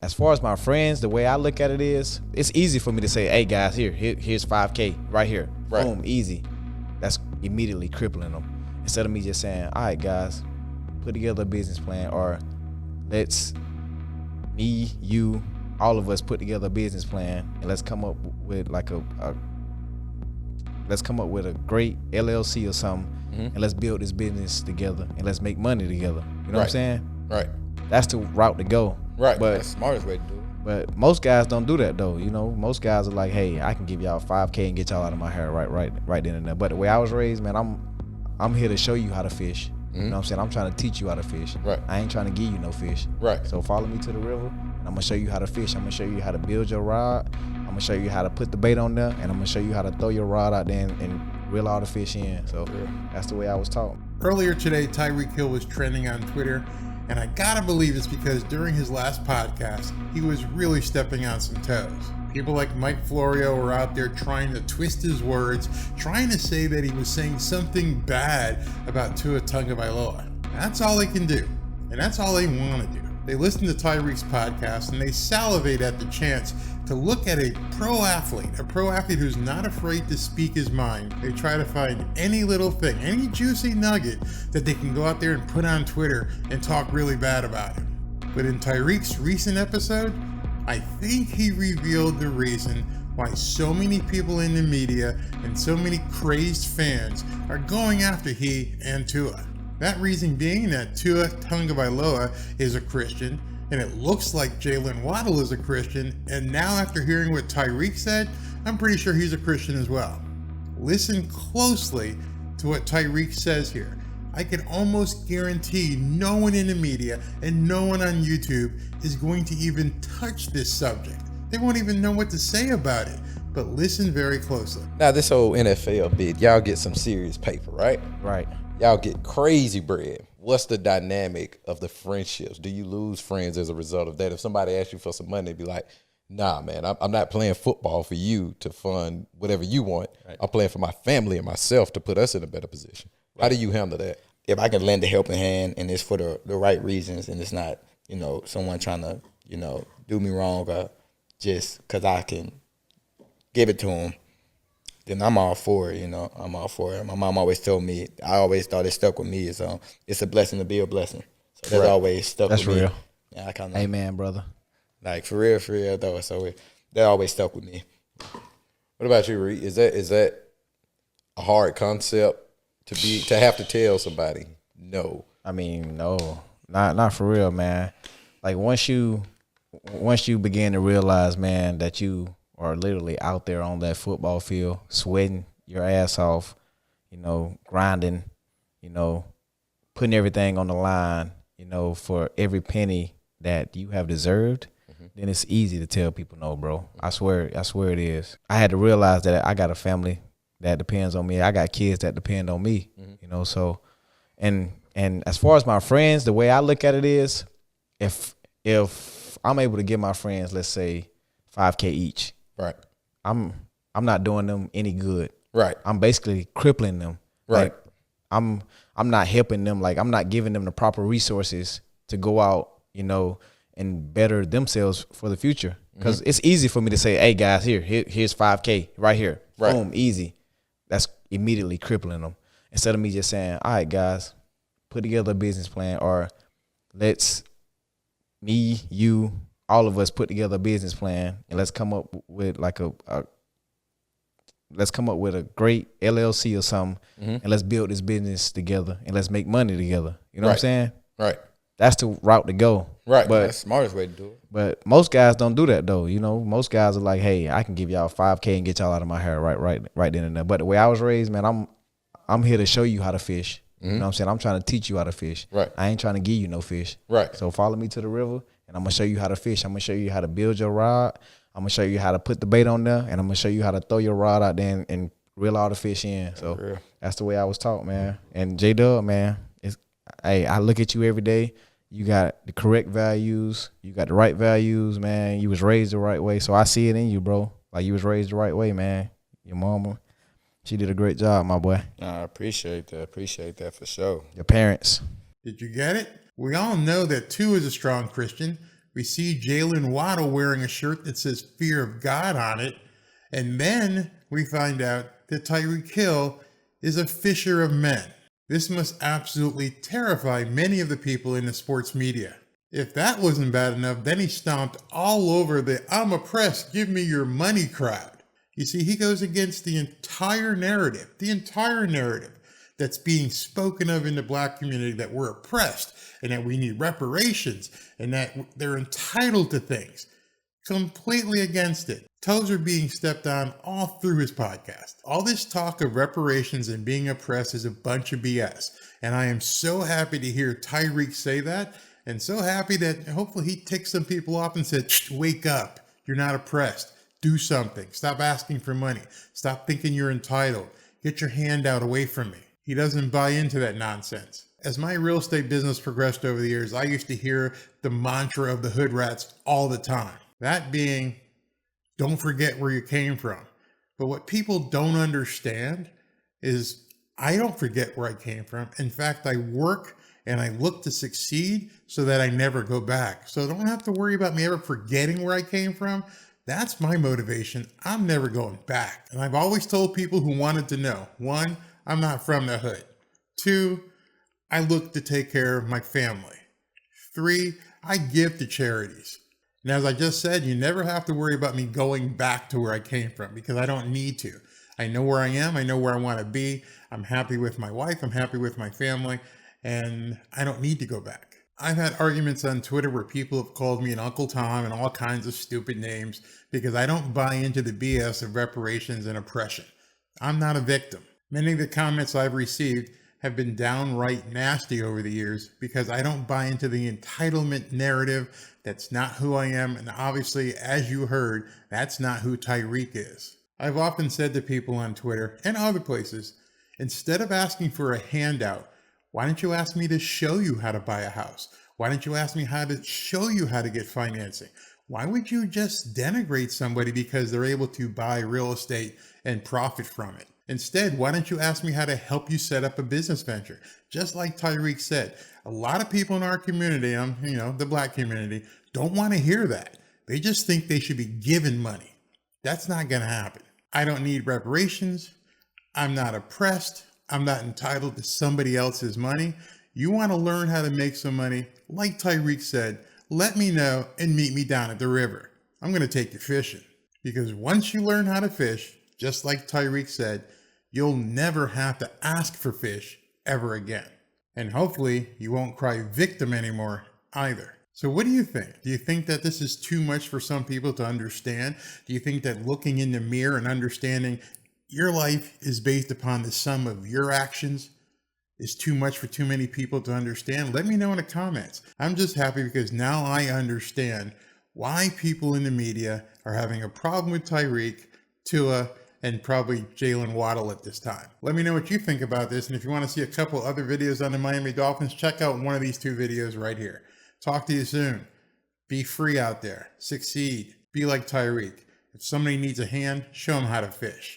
As far as my friends, the way I look at it is, it's easy for me to say, hey guys, here's 5K right here. Right. Boom, easy. That's immediately crippling them. Instead of me just saying, all right guys, put together a business plan, or let's, me, you, all of us put together a business plan, and let's come up with like let's come up with a great LLC or something, and let's build this business together, and let's make money together. You know what I'm saying? Right. That's the route to go. Right. But that's the smartest way to do it. But most guys don't do that though. You know, most guys are like, hey, I can give y'all 5K and get y'all out of my hair right then and there. But the way I was raised, man, I'm here to show you how to fish. You know what I'm saying? I'm trying to teach you how to fish. Right. I ain't trying to give you no fish. Right. So follow me to the river, and I'm gonna show you how to fish. I'm gonna show you how to build your rod. I'm gonna show you how to put the bait on there, and I'm gonna show you how to throw your rod out there and reel all the fish in. So that's the way I was taught. Earlier today, Tyreek Hill was trending on Twitter, and I gotta believe it's because during his last podcast, he was really stepping on some toes. People like Mike Florio were out there trying to twist his words, trying to say that he was saying something bad about Tua Tagovailoa. That's all they can do, and that's all they want to do. They listen to Tyreek's podcast, and they salivate at the chance to look at a pro athlete who's not afraid to speak his mind. They try to find any little thing, any juicy nugget that they can go out there and put on Twitter and talk really bad about him. But in Tyreek's recent episode, I think he revealed the reason why so many people in the media and so many crazed fans are going after he and Tua. That reason being that Tua Tagovailoa is a Christian, and it looks like Jaylen Waddle is a Christian, and now after hearing what Tyreek said, I'm pretty sure he's a Christian as well. Listen closely to what Tyreek says here. I can almost guarantee no one in the media and no one on YouTube is going to even touch this subject. They won't even know what to say about it, but listen very closely. Now, this whole NFL bid, y'all get some serious paper, right? Right. Y'all get crazy bread. What's the dynamic of the friendships? Do you lose friends as a result of that? If somebody asks you for some money, be like, nah, man, I'm not playing football for you to fund whatever you want. Right. I'm playing for my family and myself to put us in a better position. Right. How do you handle that? If I can lend a helping hand and it's for the right reasons and it's not, someone trying to, do me wrong or just because I can give it to them, then I'm all for it, I'm all for it. My mom always told me, I always thought it stuck with me, so it's a blessing to be a blessing. So that's always stuck with me. That's real. Yeah, I kind of. Amen, brother. Like, for real, though. So that always stuck with me. What about you, Reed? Is that a hard concept to have to tell somebody no? I mean, no, not for real, man. Like once you begin to realize, man, that you are literally out there on that football field, sweating your ass off, grinding, putting everything on the line, for every penny that you have deserved, then it's easy to tell people no, bro. I swear it is. I had to realize that I got a family that depends on me. I got kids that depend on me, so and as far as my friends, the way I look at it is if I'm able to give my friends, let's say 5K each, right, I'm not doing them any good. Right. I'm basically crippling them. Right. Like, I'm not helping them. Like, I'm not giving them the proper resources to go out, and better themselves for the future. Because it's easy for me to say, hey guys, here's 5K right here. Right. Boom, easy. That's immediately crippling them. Instead of me just saying, all right guys, put together a business plan, or let's, me, you, all of us put together a business plan, and let's come up with like let's come up with a great LLC or something, and let's build this business together, and let's make money together. You know what I'm saying? Right. That's the route to go. Right. But that's the smartest way to do it. But most guys don't do that though. Most guys are like, hey, I can give y'all 5K and get y'all out of my hair right then and there. But the way I was raised, man, I'm here to show you how to fish. You know what I'm saying? I'm trying to teach you how to fish. Right. I ain't trying to give you no fish. Right. So follow me to the river, and I'm gonna show you how to fish. I'm gonna show you how to build your rod. I'm gonna show you how to put the bait on there, and I'm gonna show you how to throw your rod out there and reel all the fish in. So that's the way I was taught, man. And J-Dub, man, hey, I look at you every day. You got the correct values. You got the right values, man. You was raised the right way. So I see it in you, bro. Like, you was raised the right way, man. Your mama, she did a great job, my boy. I appreciate that. Appreciate that for sure. Your parents. Did you get it? We all know that Tua is a strong Christian, We see Jaylen Waddle wearing a shirt that says Fear of God on it. And then we find out that Tyreek Hill is a fisher of men. This must absolutely terrify many of the people in the sports media. If that wasn't bad enough, then he stomped all over the "I'm oppressed, give me your money" crowd. You see, he goes against the entire narrative that's being spoken of in the black community, that we're oppressed and that we need reparations and that they're entitled to things. Completely against it. Toes are being stepped on all through his podcast. All this talk of reparations and being oppressed is a bunch of BS. And I am so happy to hear Tyreek say that, and so happy that hopefully he ticks some people off and said, wake up. You're not oppressed. Do something. Stop asking for money. Stop thinking you're entitled. Get your handout away from me. He doesn't buy into that nonsense. As my real estate business progressed over the years, I used to hear the mantra of the hood rats all the time. That being, don't forget where you came from. But what people don't understand is I don't forget where I came from. In fact, I work and I look to succeed so that I never go back. So don't have to worry about me ever forgetting where I came from. That's my motivation. I'm never going back. And I've always told people who wanted to know, 1, I'm not from the hood. 2, I look to take care of my family. 3, I give to charities. And as I just said, you never have to worry about me going back to where I came from, because I don't need to. I know where I am. I know where I want to be. I'm happy with my wife. I'm happy with my family, and I don't need to go back. I've had arguments on Twitter where people have called me an Uncle Tom and all kinds of stupid names because I don't buy into the BS of reparations and oppression. I'm not a victim. Many of the comments I've received have been downright nasty over the years because I don't buy into the entitlement narrative. That's not who I am. And obviously, as you heard, that's not who Tyreek is. I've often said to people on Twitter and other places, instead of asking for a handout, why don't you ask me to show you how to buy a house? Why don't you ask me how to show you how to get financing? Why would you just denigrate somebody because they're able to buy real estate and profit from it? Instead, why don't you ask me how to help you set up a business venture? Just like Tyreek said, a lot of people in our community, the black community, don't want to hear that. They just think they should be given money. That's not going to happen. I don't need reparations. I'm not oppressed. I'm not entitled to somebody else's money. You want to learn how to make some money? Like Tyreek said, let me know and meet me down at the river. I'm going to take you fishing. Because once you learn how to fish, just like Tyreek said, you'll never have to ask for fish ever again. And hopefully you won't cry victim anymore either. So what do you think? Do you think that this is too much for some people to understand? Do you think that looking in the mirror and understanding your life is based upon the sum of your actions is too much for too many people to understand? Let me know in the comments. I'm just happy because now I understand why people in the media are having a problem with Tyreek, Tua, and probably Jaylen Waddle at this time. Let me know what you think about this. And if you want to see a couple other videos on the Miami Dolphins, check out one of these 2 videos right here. Talk to you soon. Be free out there. Succeed. Be like Tyreek. If somebody needs a hand, show them how to fish.